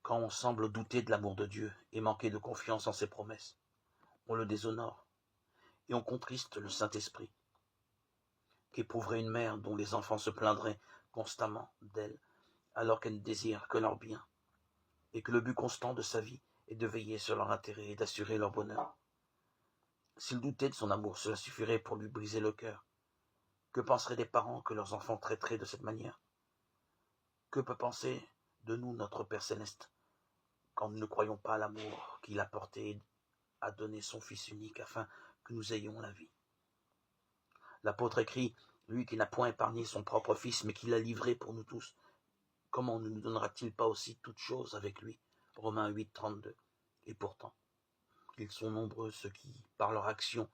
Quand on semble douter de l'amour de Dieu et manquer de confiance en ses promesses, on le déshonore et on contriste le Saint-Esprit. Qu'éprouverait une mère dont les enfants se plaindraient constamment d'elle alors qu'elle ne désire que leur bien et que le but constant de sa vie est de veiller sur leur intérêt et d'assurer leur bonheur. S'il doutait de son amour, cela suffirait pour lui briser le cœur. Que penseraient des parents que leurs enfants traiteraient de cette manière? Que peut penser de nous notre Père Céleste quand nous ne croyons pas à l'amour qu'il a porté à donner son Fils unique afin que nous ayons la vie? L'apôtre écrit, lui qui n'a point épargné son propre Fils, mais qui l'a livré pour nous tous, comment ne nous donnera-t-il pas aussi toutes choses avec lui? Romains 8, 32. Et pourtant, ils sont nombreux ceux qui, par leur action,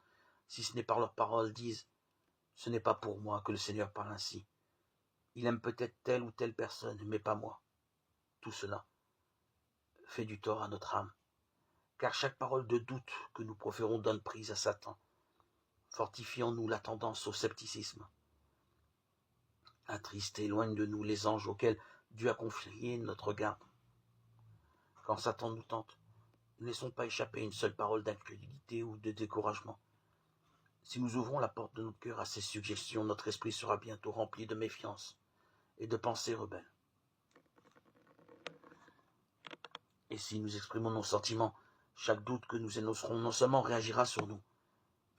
si ce n'est par leurs paroles, disent « Ce n'est pas pour moi que le Seigneur parle ainsi. Il aime peut-être telle ou telle personne, mais pas moi. » Tout cela fait du tort à notre âme, car chaque parole de doute que nous proférons donne prise à Satan, fortifiant en nous la tendance au scepticisme. Attriste et éloigne de nous les anges auxquels Dieu a confié notre garde. Quand Satan nous tente, ne laissons pas échapper une seule parole d'incrédulité ou de découragement. Si nous ouvrons la porte de notre cœur à ces suggestions, notre esprit sera bientôt rempli de méfiance et de pensées rebelles. Et si nous exprimons nos sentiments, chaque doute que nous énoncerons non seulement réagira sur nous,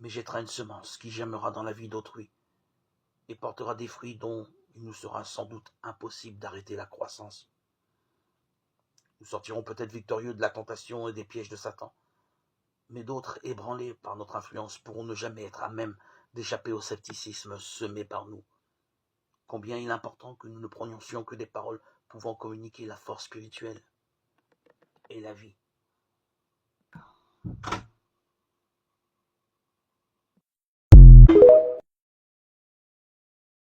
mais jettera une semence qui germera dans la vie d'autrui et portera des fruits dont il nous sera sans doute impossible d'arrêter la croissance. Nous sortirons peut-être victorieux de la tentation et des pièges de Satan, mais d'autres, ébranlés par notre influence, pourront ne jamais être à même d'échapper au scepticisme semé par nous. Combien il est important que nous ne prononcions que des paroles pouvant communiquer la force spirituelle et la vie.